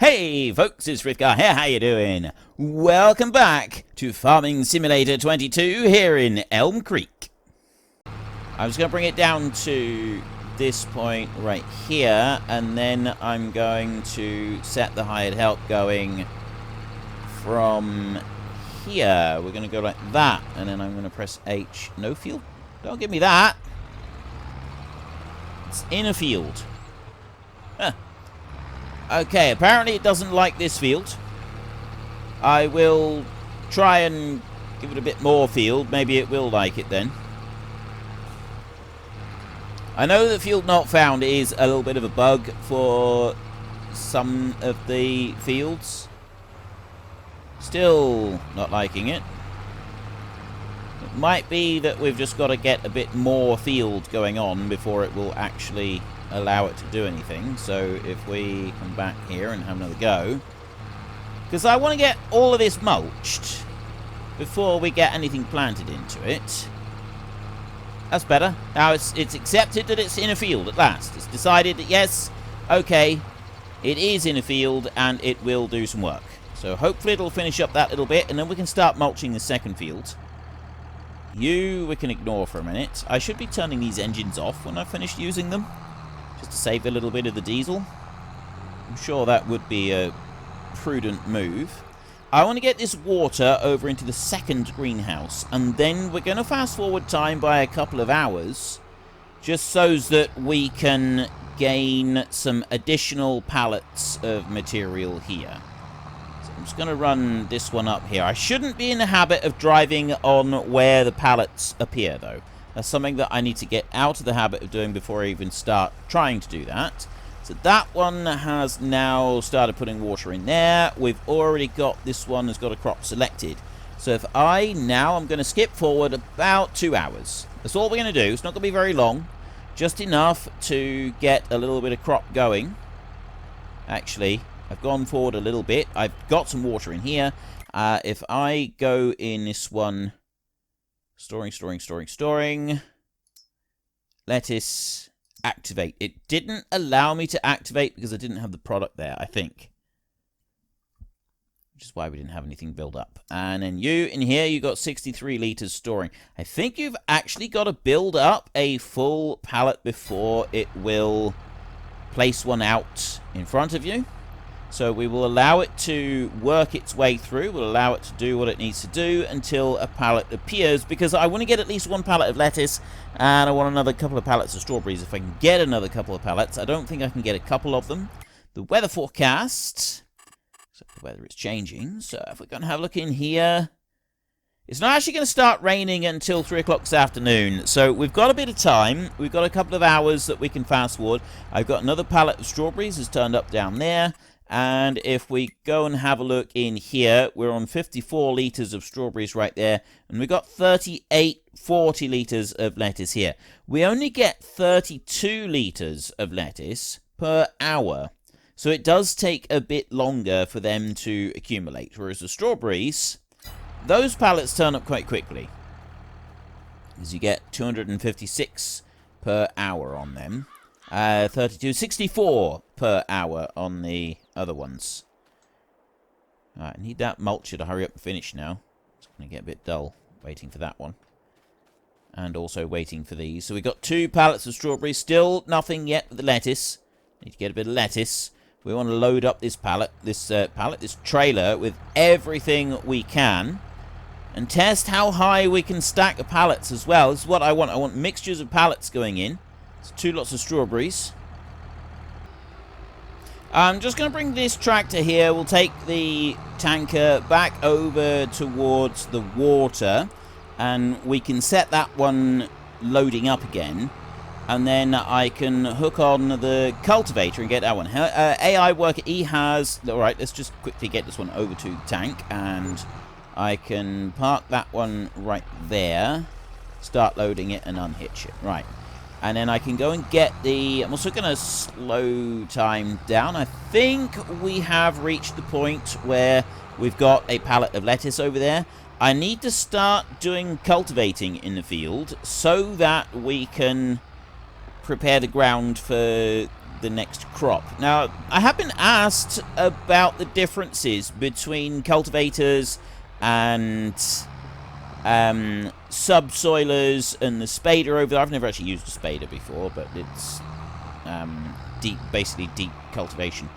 Hey folks, it's Frithgar here, how you doing? Welcome back to Farming Simulator 22 here in Elm Creek. I'm just going to bring it down to this point right here, and then I'm going to set the hired help going from here. We're going to go like that, and then I'm going to press H. No field? Don't give me that. It's in a field. Huh. Okay, apparently it doesn't like this field. I will try and give it a bit more field. Maybe it will like it then. I know that field not found is a little bit of a bug for some of the fields. Still not liking it. It might be that we've just got to get a bit more field going on before it will actually allow it to do anything. So if we come back here and have another go, because I want to get all of this mulched before we get anything planted into it. That's better. Now it's accepted that it's in a field at last. It's decided that yes, okay, it is in a field and it will do some work. So hopefully it'll finish up that little bit and then we can start mulching the second field. You we can ignore for a minute. I should be turning these engines off when I've finished using them, just to save a little bit of the diesel. I'm sure that would be a prudent move. I want to get this water over into the second greenhouse, and then we're going to fast forward time by a couple of hours, just so that we can gain some additional pallets of material here. So I'm just going to run this one up here. I shouldn't be in the habit of driving on where the pallets appear, though. That's something that I need to get out of the habit of doing before I even start trying to do that. So that one has now started putting water in there. We've already got, this one has got a crop selected. So if I'm going to skip forward about 2 hours. That's all we're going to do. It's not going to be very long. Just enough to get a little bit of crop going. Actually, I've gone forward a little bit. I've got some water in here. If I go in this one, storing. Lettuce, activate. It didn't allow me to activate because I didn't have the product there, I think. Which is why we didn't have anything build up. And then you, in here, you got 63 litres storing. I think you've actually got to build up a full pallet before it will place one out in front of you. So we will allow it to work its way through. We'll allow it to do what it needs to do until a pallet appears, because I want to get at least one pallet of lettuce, and I want another couple of pallets of strawberries. If I can get another couple of pallets, I don't think I can get a couple of them. The weather forecast, so the weather is changing, so if we're going to have a look in here, it's not actually going to start raining until 3 o'clock this afternoon, so we've got a bit of time. We've got a couple of hours that we can fast forward. I've got another pallet of strawberries that's turned up down there. And if we go and have a look in here, we're on 54 litres of strawberries right there. And we've got 40 litres of lettuce here. We only get 32 litres of lettuce per hour. So it does take a bit longer for them to accumulate. Whereas the strawberries, those pallets turn up quite quickly, as you get 256 per hour on them. 64 per hour on the other ones. Alright, I need that mulcher to hurry up and finish now. It's going to get a bit dull waiting for that one. And also waiting for these. So we've got 2 pallets of strawberries. Still nothing yet with the lettuce. Need to get a bit of lettuce. We want to load up this this trailer with everything we can. And test how high we can stack the pallets as well. This is what I want. I want mixtures of pallets going in. So 2 lots of strawberries. I'm just going to bring this tractor here. We'll take the tanker back over towards the water, and we can set that one loading up again. And then I can hook on the cultivator and get that one. AI worker E has... Alright, let's just quickly get this one over to the tank, and I can park that one right there. Start loading it and unhitch it. Right. And then I can go and get the... I'm also going to slow time down. I think we have reached the point where we've got a pallet of lettuce over there. I need to start doing cultivating in the field so that we can prepare the ground for the next crop. Now, I have been asked about the differences between cultivators and subsoilers and the spader over there. I've never actually used a spader before, but it's basically deep cultivation.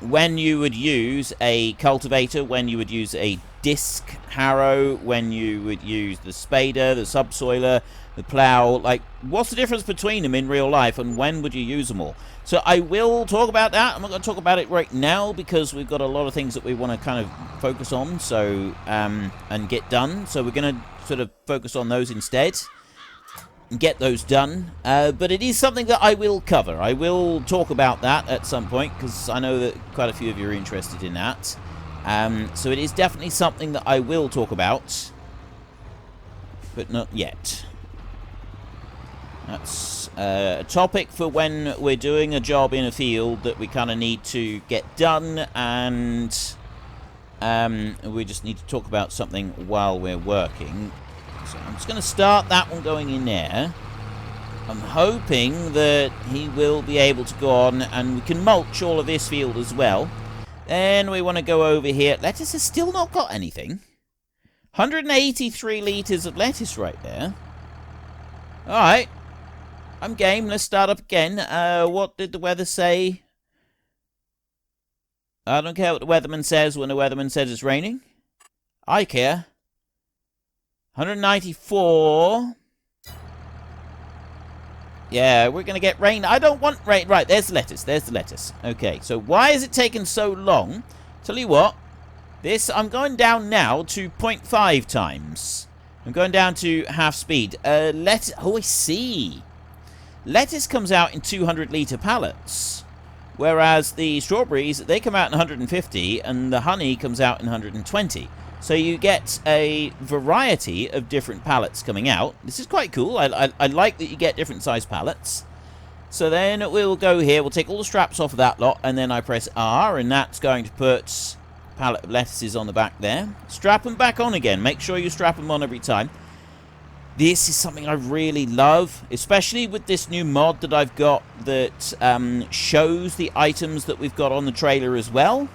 When you would use a cultivator, when you would use a disc harrow, when you would use the spader, the subsoiler, the plow, like, what's the difference between them in real life, and when would you use them all? So I will talk about that. I'm not going to talk about it right now because we've got a lot of things that we want to kind of focus on, so and get done. So we're going to sort of focus on those instead and get those done. But it is something that I will cover. I will talk about that at some point because I know that quite a few of you are interested in that. So it is definitely something that I will talk about, but not yet. That's a topic for when we're doing a job in a field that we kind of need to get done, and we just need to talk about something while we're working. So I'm just going to start that one going in there. I'm hoping that he will be able to go on and we can mulch all of this field as well. Then we want to go over here. Lettuce has still not got anything. 183 litres of lettuce right there. Alright. I'm game. Let's start up again. What did the weather say? I don't care what the weatherman says when the weatherman says it's raining. I care. 194. Yeah, we're going to get rain. I don't want rain. Right, there's the lettuce. There's the lettuce. Okay, so why is it taking so long? Tell you what. This, I'm going down now to 0.5 times. I'm going down to half speed. Lettuce. Oh, I see. Lettuce comes out in 200-litre pallets. Whereas the strawberries, they come out in 150, and the honey comes out in 120. So you get a variety of different pallets coming out. This is quite cool. I like that you get different size pallets. So then we'll go here. We'll take all the straps off of that lot, and then I press R, and that's going to put a pallet of lettuces on the back there. Strap them back on again. Make sure you strap them on every time. This is something I really love, especially with this new mod that I've got that shows the items that we've got on the trailer as well.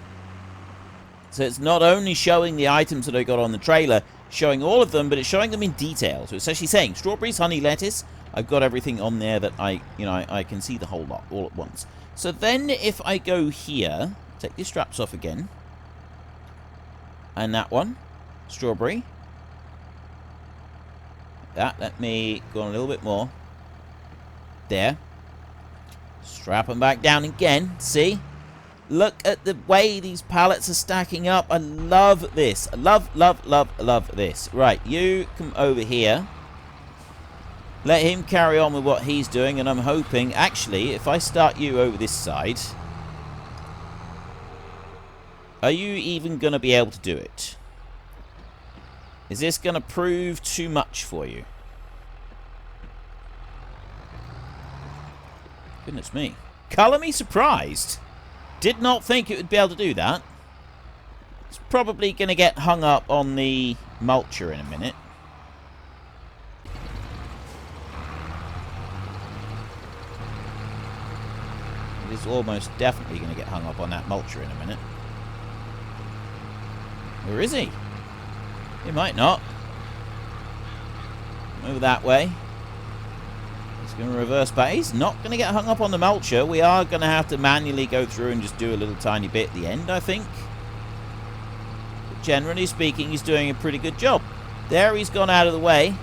So it's not only showing the items that I got on the trailer, showing all of them, but it's showing them in detail. So it's actually saying strawberries, honey, lettuce. I've got everything on there that I can see the whole lot all at once. So then if I go here, take these straps off again. And that one, strawberry. That, let me go on a little bit more. There. Strap them back down again. See? Look at the way these pallets are stacking up. I love this. I love, love, love, love this. Right, you come over here. Let him carry on with what he's doing, and I'm hoping, actually, if I start you over this side, are you even going to be able to do it? Is this going to prove too much for you? Goodness me. Colour me surprised. Did not think it would be able to do that. It's probably going to get hung up on the mulcher in a minute. It is almost definitely going to get hung up on that mulcher in a minute. Where is he? He might not. Over that way. He's going to reverse back. He's not going to get hung up on the mulcher. We are going to have to manually go through and just do a little tiny bit at the end, I think. But generally speaking, he's doing a pretty good job. There, he's gone out of the way.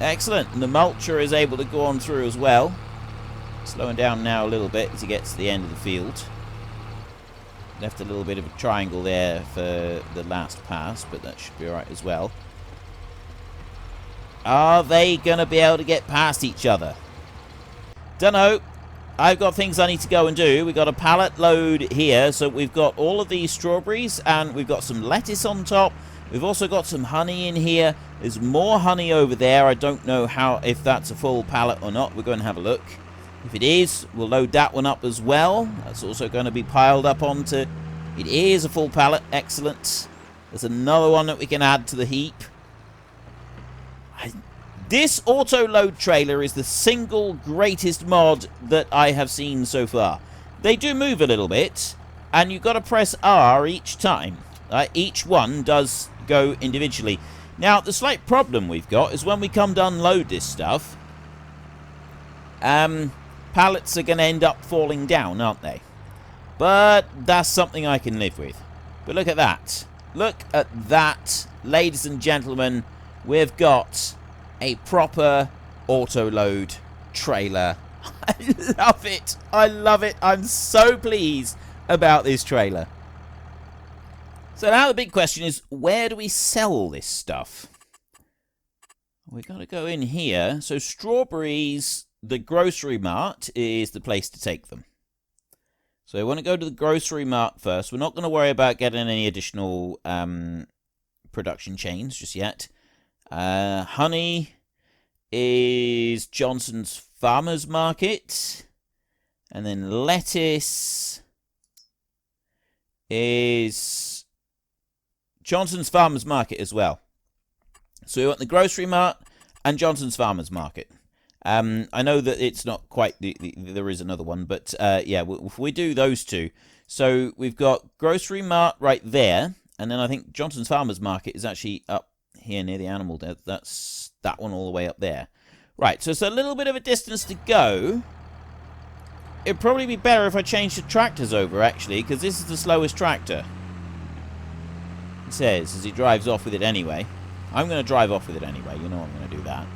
Excellent. And the mulcher is able to go on through as well. Slowing down now a little bit as he gets to the end of the field. Left a little bit of a triangle there for the last pass, but that should be alright as well. Are they going to be able to get past each other? Dunno. I've got things I need to go and do. We've got a pallet load here, so we've got all of these strawberries, and we've got some lettuce on top. We've also got some honey in here. There's more honey over there. I don't know if that's a full pallet or not. We're going to have a look. If it is, we'll load that one up as well. That's also going to be piled up onto... It is a full pallet. Excellent. There's another one that we can add to the heap. This auto-load trailer is the single greatest mod that I have seen so far. They do move a little bit, and you've got to press R each time. Each one does go individually. Now, the slight problem we've got is when we come to unload this stuff, pallets are going to end up falling down, aren't they? But that's something I can live with. But look at that. Look at that, ladies and gentlemen. We've got a proper auto-load trailer. I love it. I love it. I'm so pleased about this trailer. So now the big question is, where do we sell this stuff? We've got to go in here. So strawberries, the grocery mart is the place to take them. So we want to go to the grocery mart first. We're not going to worry about getting any additional production chains just yet. Honey is Johnson's Farmers Market. And then lettuce is Johnson's Farmers Market as well. So we want the grocery mart and Johnson's Farmers Market. I know that it's not quite there is another one, but yeah, if we do those two. So we've got grocery mart right there, and then I think Johnson's Farmers Market is actually up here near the animal. That's that one all the way up there. Right, so it's a little bit of a distance to go. It'd probably be better if I changed the tractors over, actually, because this is the slowest tractor. It says, as he drives off with it anyway. I'm going to drive off with it anyway. You know I'm going to do that.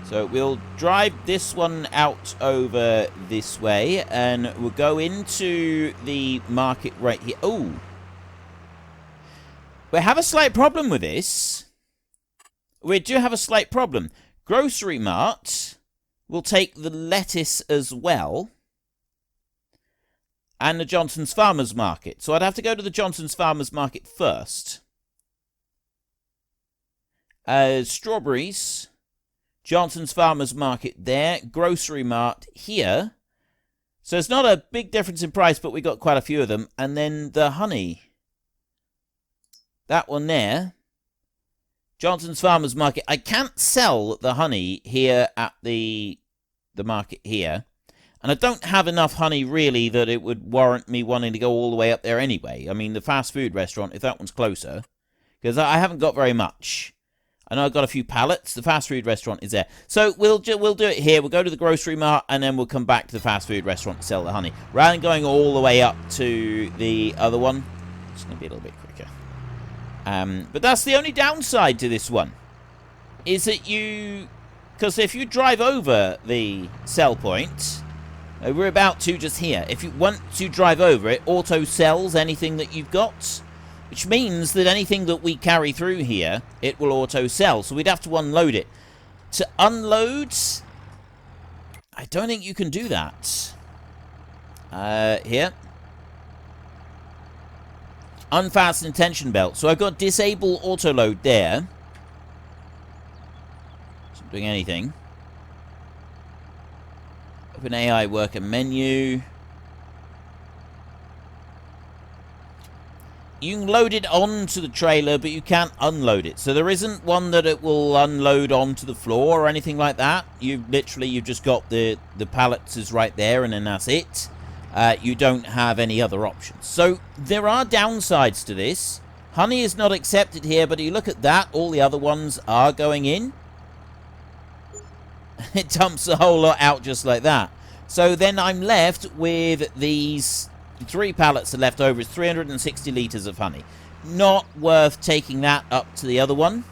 So we'll drive this one out over this way, and we'll go into the market right here. Oh! We have a slight problem with this. We do have a slight problem. Grocery mart will take the lettuce as well, and the Johnson's Farmers Market. So I'd have to go to the Johnson's Farmers Market first. Strawberries, Johnson's Farmers Market there, grocery mart here. So it's not a big difference in price, but we got quite a few of them. And then the honey, that one there, Johnson's Farmers Market. I can't sell the honey here at the market here. And I don't have enough honey, really, that it would warrant me wanting to go all the way up there anyway. I mean, the fast food restaurant, if that one's closer, because I haven't got very much. I know I've got a few pallets. The fast food restaurant is there. So we'll do it here. We'll go to the grocery mart, and then we'll come back to the fast food restaurant to sell the honey. Rather than going all the way up to the other one, it's going to be a little bit quicker. But that's the only downside to this one, is that because if you drive over the sell point, we're about to just here. Once you drive over it, auto sells anything that you've got, which means that anything that we carry through here, it will auto sell. So we'd have to unload it. To unload, I don't think you can do that. Here. Unfasten tension belt. So I've got disable auto load there. It's not doing anything. Open AI worker menu. You can load it onto the trailer, but you can't unload it. So there isn't one that it will unload onto the floor or anything like that. You've just got the pallets is right there, and then that's it. You don't have any other options. So there are downsides to this. Honey is not accepted here, but you look at that, all the other ones are going in. It dumps a whole lot out just like that. So then I'm left with these 3 pallets are left over. It's 360 litres of honey. Not worth taking that up to the other one.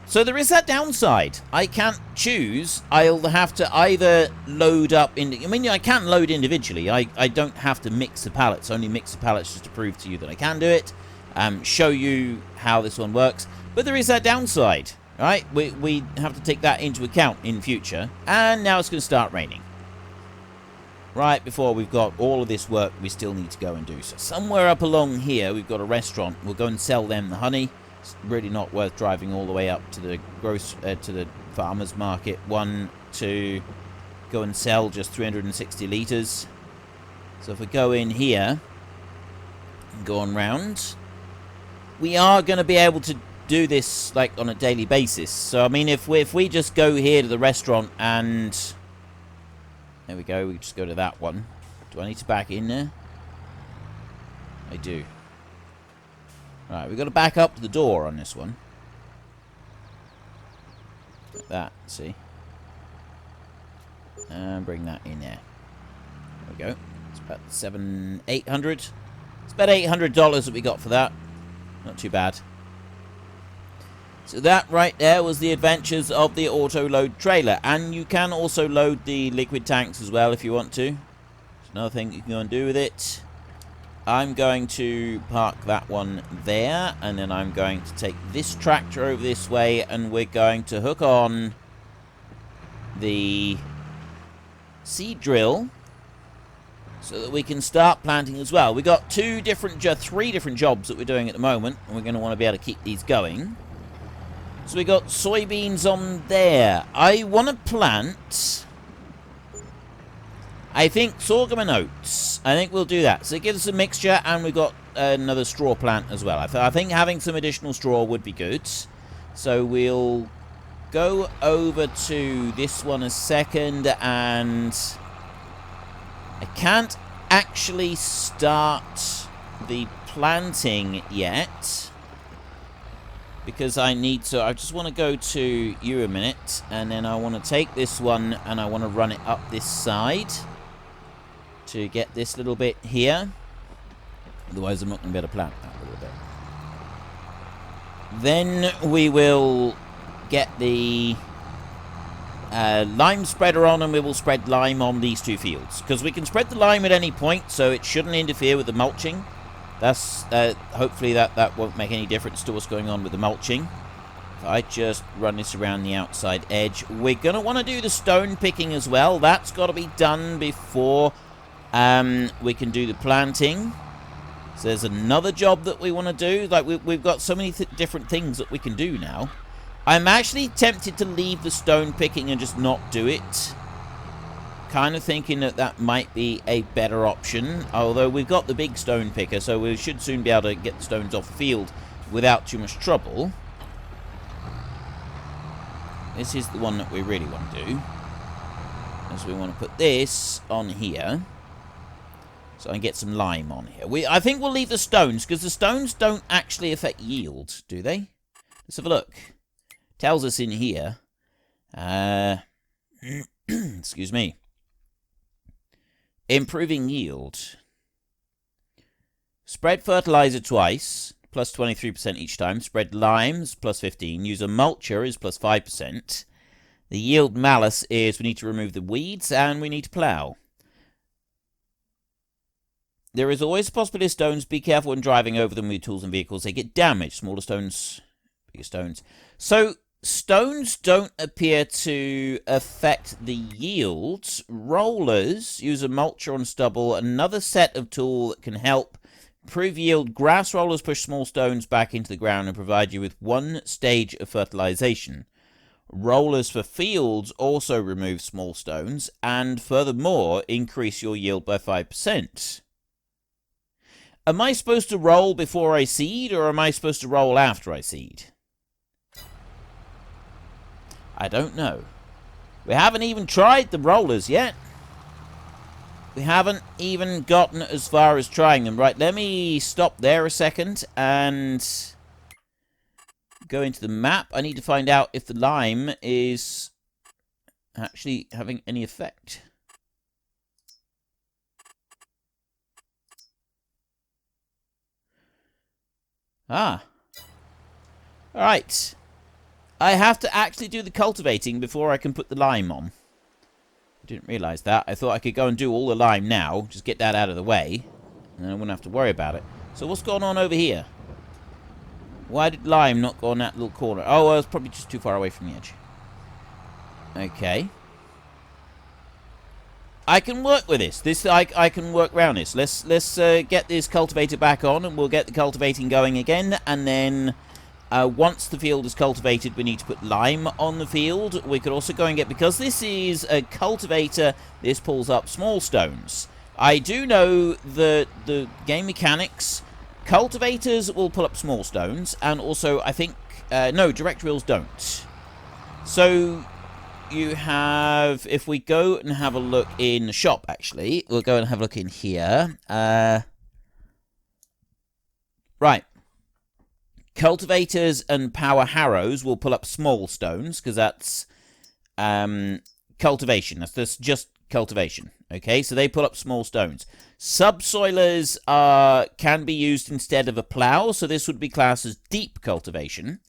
So there is that downside. I can't choose. I'll have to either load up I can load individually. I don't have to mix the pallets. Only mix the pallets just to prove to you that I can do it. Show you how this one works. But there is that downside. Right? We have to take that into account in future. And now it's going to start raining. Right before we've got all of this work we still need to go and do. So somewhere up along here we've got a restaurant. We'll go and sell them the honey. It's really not worth driving all the way up to the to the farmers market one to go and sell just 360 litres. So if we go in here and go on round, we are going to be able to do this like on a daily basis. So I mean, if we just go here to the restaurant and there we go, we just go to that one. Do I need to back in there? I do. Right, we've got to back up to the door on this one. Like that, see? And bring that in there. There we go. It's about $800. It's about $800 that we got for that. Not too bad. So that right there was the adventures of the Autoload trailer. And you can also load the liquid tanks as well if you want to. There's another thing you can go and do with it. I'm going to park that one there. And then I'm going to take this tractor over this way. And we're going to hook on the seed drill so that we can start planting as well. We got three different jobs that we're doing at the moment. And we're going to want to be able to keep these going. So we got soybeans on there. I want to plant, I think, sorghum and oats. I think we'll do that. So it gives us a mixture, and we've got another straw plant as well. I think having some additional straw would be good. So we'll go over to this one a second, and I can't actually start the planting yet. Because I just want to go to you a minute, and then I want to take this one and I want to run it up this side to get this little bit here. Otherwise I'm not going to be able to plant that little bit. Then we will get the lime spreader on, and we will spread lime on these two fields. Because we can spread the lime at any point, so it shouldn't interfere with the mulching. That's hopefully that won't make any difference to what's going on with the mulching. If I just run this around the outside edge, we're going to want to do the stone picking as well. That's got to be done before we can do the planting. So there's another job that we want to do. Like we've got so many different things that we can do now. I'm actually tempted to leave the stone picking and just not do it. Kind of thinking that might be a better option, although we've got the big stone picker, so we should soon be able to get the stones off the field without too much trouble. This is the one that we really want to do, as we want to put this on here, so I can get some lime on here. I think we'll leave the stones, because the stones don't actually affect yield, do they? Let's have a look. Tells us in here. Excuse me. Improving yield. Spread fertilizer twice, plus 23% each time. Spread limes, plus 15. Use a mulcher is plus 5%. The yield malice is we need to remove the weeds and we need to plow. There is always a possibility of stones. Be careful when driving over them with tools and vehicles. They get damaged. Smaller stones, bigger stones. So stones don't appear to affect the yields. Rollers use a mulcher on stubble. Another set of tool that can help improve yield. Grass rollers push small stones back into the ground and provide you with one stage of fertilization. Rollers for fields also remove small stones and furthermore increase your yield by 5%. Am I supposed to roll before I seed, or am I supposed to roll after I seed? I don't know. We haven't even tried the rollers yet. We haven't even gotten as far as trying them. Right, let me stop there a second and go into the map. I need to find out if the lime is actually having any effect. Ah. Alright. I have to actually do the cultivating before I can put the lime on. I didn't realise that. I thought I could go and do all the lime now. Just get that out of the way. And then I wouldn't have to worry about it. So what's going on over here? Why did lime not go on that little corner? Oh, well, it's probably just too far away from the edge. Okay. I can work with this. I can work around this. Let's get this cultivator back on, and we'll get the cultivating going again. And then once the field is cultivated, we need to put lime on the field. We could also go and get, because this is a cultivator, this pulls up small stones. I do know that the game mechanics, cultivators will pull up small stones, and also I think No, direct drills don't. So you have, if we go and have a look in the shop, actually, we'll go and have a look in here. Right. Cultivators and power harrows will pull up small stones, because that's cultivation. That's just cultivation. Okay, so they pull up small stones. Subsoilers can be used instead of a plough, so this would be classed as deep cultivation.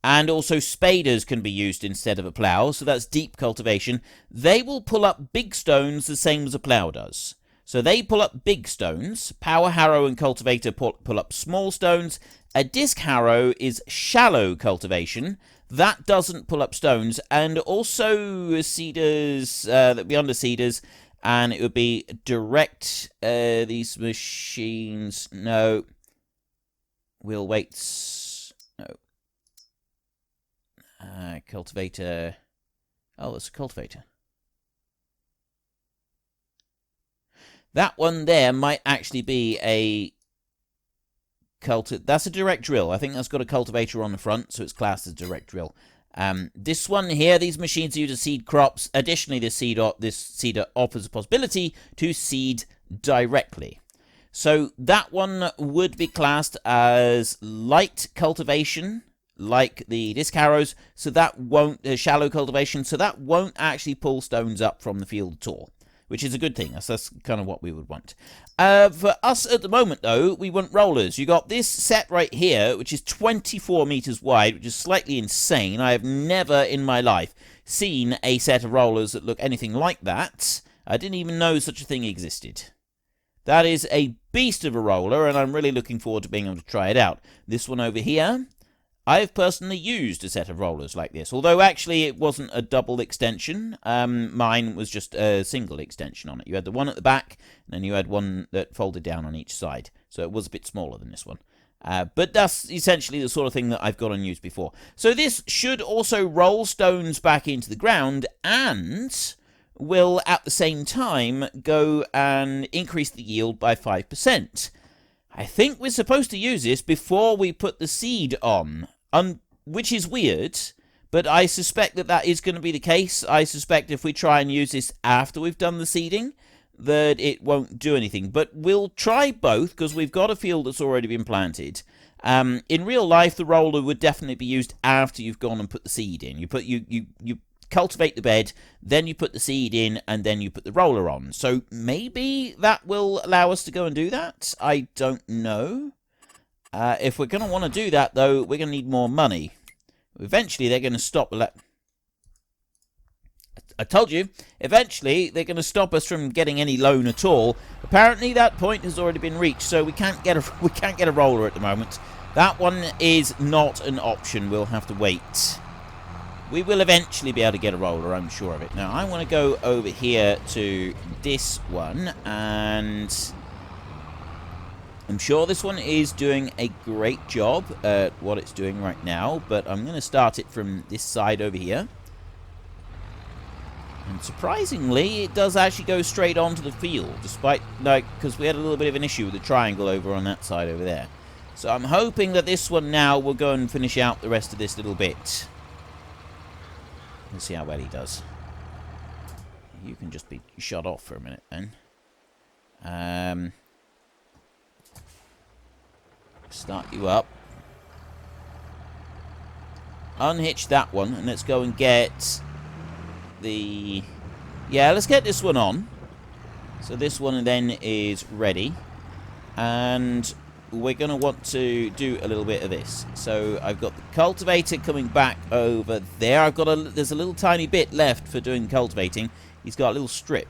And also spaders can be used instead of a plough, so that's deep cultivation. They will pull up big stones the same as a plough does. So they pull up big stones. Power harrow and cultivator pull up small stones. A disc harrow is shallow cultivation. That doesn't pull up stones. And also seeders, that would be under seeders. And it would be direct, these machines, no. We'll wait, no. Cultivator. Oh, it's a cultivator. That one there might actually be a that's a direct drill. I think that's got a cultivator on the front, so it's classed as direct drill. This one here, these machines are used to seed crops. Additionally, this seeder offers a possibility to seed directly. So that one would be classed as light cultivation, like the disc harrows, so that won't, shallow cultivation, so that won't actually pull stones up from the field at all, which is a good thing. That's kind of what we would want. For us at the moment, though, we want rollers. You got this set right here, which is 24 meters wide, which is slightly insane. I have never in my life seen a set of rollers that look anything like that. I didn't even know such a thing existed. That is a beast of a roller, and I'm really looking forward to being able to try it out. This one over here, I've personally used a set of rollers like this, although actually it wasn't a double extension. Mine was just a single extension on it. You had the one at the back, and then you had one that folded down on each side, so it was a bit smaller than this one. But that's essentially the sort of thing that I've got and used before. So this should also roll stones back into the ground, and will at the same time go and increase the yield by 5%. I think we're supposed to use this before we put the seed on. Which is weird, but I suspect that that is going to be the case. I suspect if we try and use this after we've done the seeding, that it won't do anything. But we'll try both, because we've got a field that's already been planted. In real life, the roller would definitely be used after you've gone and put the seed in. You cultivate the bed, then you put the seed in, and then you put the roller on. So maybe that will allow us to go and do that. I don't know. If we're going to want to do that, though, we're going to need more money. Eventually, they're going to stop. I told you, eventually, they're going to stop us from getting any loan at all. Apparently, that point has already been reached, so we can't get a roller at the moment. That one is not an option. We'll have to wait. We will eventually be able to get a roller, I'm sure of it. Now, I want to go over here to this one, and I'm sure this one is doing a great job at what it's doing right now, but I'm going to start it from this side over here. And surprisingly, it does actually go straight onto the field, despite, like, because we had a little bit of an issue with the triangle over on that side over there. So I'm hoping that this one now will go and finish out the rest of this little bit. Let's see how well he does. You can just be shut off for a minute then. Start you up. Unhitch that one, and let's go and get the... Yeah, let's get this one on. So this one then is ready. And we're going to want to do a little bit of this. So I've got the cultivator coming back over there. There's a little tiny bit left for doing cultivating. He's got a little strip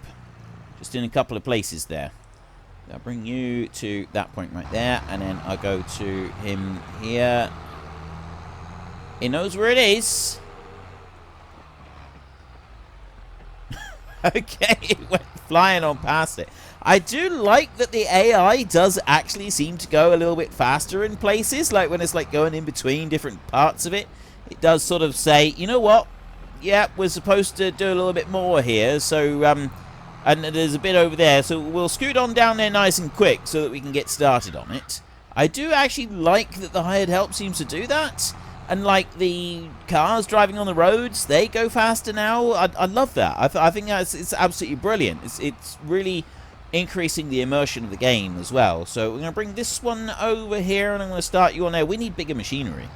just in a couple of places there. I'll bring you to that point right there, and then I'll go to him here. He knows where it is. Okay, it went flying on past it. I do like that the AI does actually seem to go a little bit faster in places, like when it's like going in between different parts of it. It does sort of say, you know what? Yeah, we're supposed to do a little bit more here, so and there's a bit over there, so we'll scoot on down there nice and quick so that we can get started on it. I do actually like that the hired help seems to do that. And like the cars driving on the roads, they go faster now. I love that. I think it's absolutely brilliant. It's really increasing the immersion of the game as well. So we're going to bring this one over here, and I'm going to start you on there. We need bigger machinery.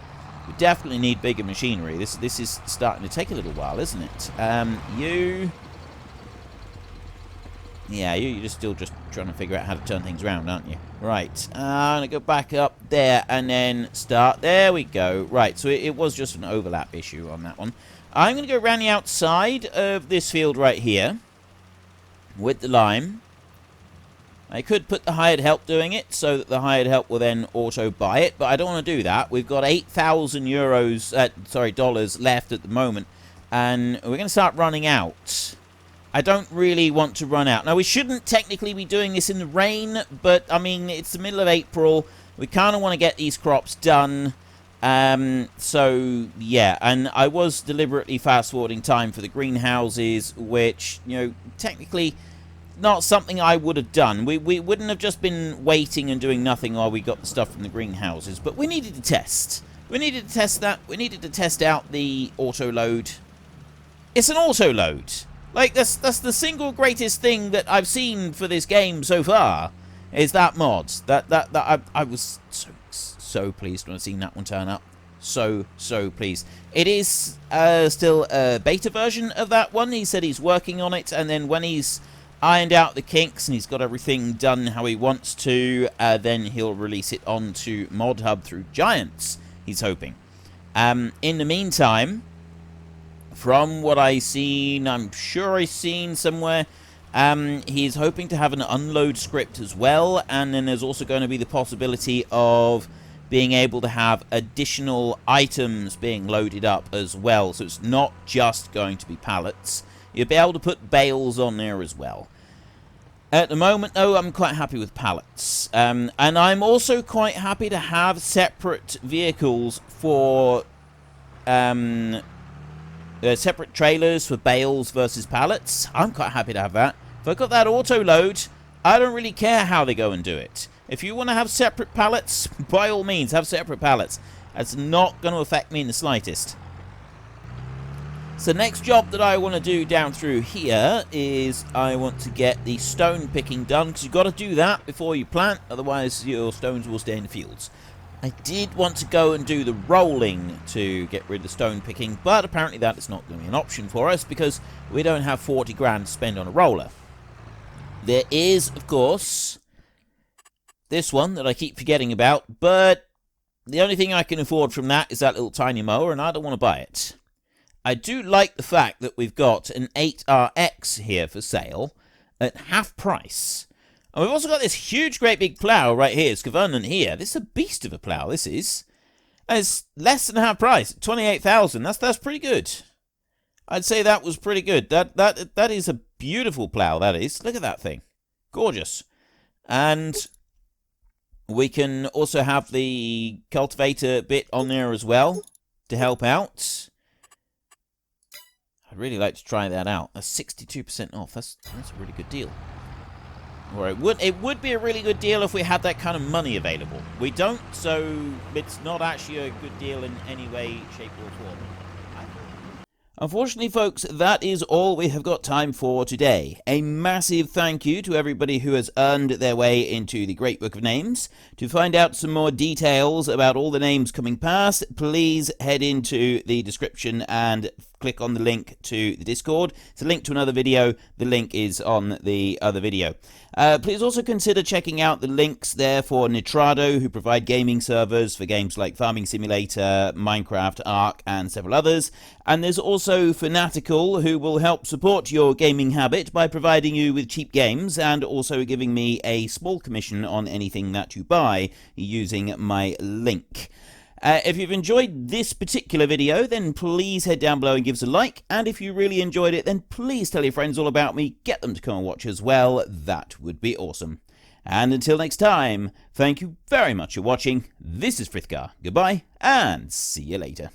We definitely need bigger machinery. This is starting to take a little while, isn't it? You're still just trying to figure out how to turn things around, aren't you? Right, I'm going to go back up there and then start. There we go. Right, so it was just an overlap issue on that one. I'm going to go around the outside of this field right here with the lime. I could put the hired help doing it so that the hired help will then auto buy it, but I don't want to do that. We've got 8,000 dollars left at the moment, and we're going to start running out. I don't really want to run out. Now, we shouldn't technically be doing this in the rain, but, I mean, it's the middle of April. We kind of want to get these crops done. So, yeah, and I was deliberately fast-forwarding time for the greenhouses, which, you know, technically not something I would have done. We wouldn't have just been waiting and doing nothing while we got the stuff from the greenhouses, but we needed to test. We needed to test that. We needed to test out the autoload. It's an autoload. Like, that's the single greatest thing that I've seen for this game so far, is that mod. I was so pleased when I seen that one turn up. So pleased. It is still a beta version of that one. He said he's working on it, and then when he's ironed out the kinks and he's got everything done how he wants to, then he'll release it onto Mod Hub through Giants, he's hoping. In the meantime, from what I've seen, I'm sure I've seen somewhere, he's hoping to have an unload script as well, and then there's also going to be the possibility of being able to have additional items being loaded up as well, so it's not just going to be pallets. You'll be able to put bales on there as well. At the moment, though, I'm quite happy with pallets. And I'm also quite happy to have separate vehicles for separate trailers for bales versus pallets. I'm quite happy to have that. If I've got that auto load, I don't really care how they go and do it. If you want to have separate pallets, by all means, have separate pallets. That's not going to affect me in the slightest. So the next job that I want to do down through here is I want to get the stone picking done, because you've got to do that before you plant, otherwise your stones will stay in the fields. I did want to go and do the rolling to get rid of the stone picking, but apparently that is not going to be an option for us because we don't have 40 grand to spend on a roller. There is, of course, this one that I keep forgetting about, but the only thing I can afford from that is that little tiny mower, and I don't want to buy it. I do like the fact that we've got an 8RX here for sale at half price. And we've also got this huge, great big plough right here. It's Covenant here. This is a beast of a plough, this is. And it's less than half price, 28,000. That's pretty good. I'd say that was pretty good. That is a beautiful plough, that is. Look at that thing. Gorgeous. And we can also have the cultivator bit on there as well to help out. I'd really like to try that out. That's 62% off. That's a really good deal. Or it would be a really good deal if we had that kind of money available. We don't, so it's not actually a good deal in any way, shape, or form. Unfortunately, folks, that is all we have got time for today. A massive thank you to everybody who has earned their way into the Great Book of Names. To find out some more details about all the names coming past, please head into the description and click on the link to the Discord. It's a link to another video. The link is on the other video. Please also consider checking out the links there for Nitrado, who provide gaming servers for games like Farming Simulator, Minecraft, Ark, and several others. And there's also Fanatical, who will help support your gaming habit by providing you with cheap games and also giving me a small commission on anything that you buy using my link. If you've enjoyed this particular video, then please head down below and give us a like. And if you really enjoyed it, then please tell your friends all about me. Get them to come and watch as well. That would be awesome. And until next time, thank you very much for watching. This is Frithgar. Goodbye, and see you later.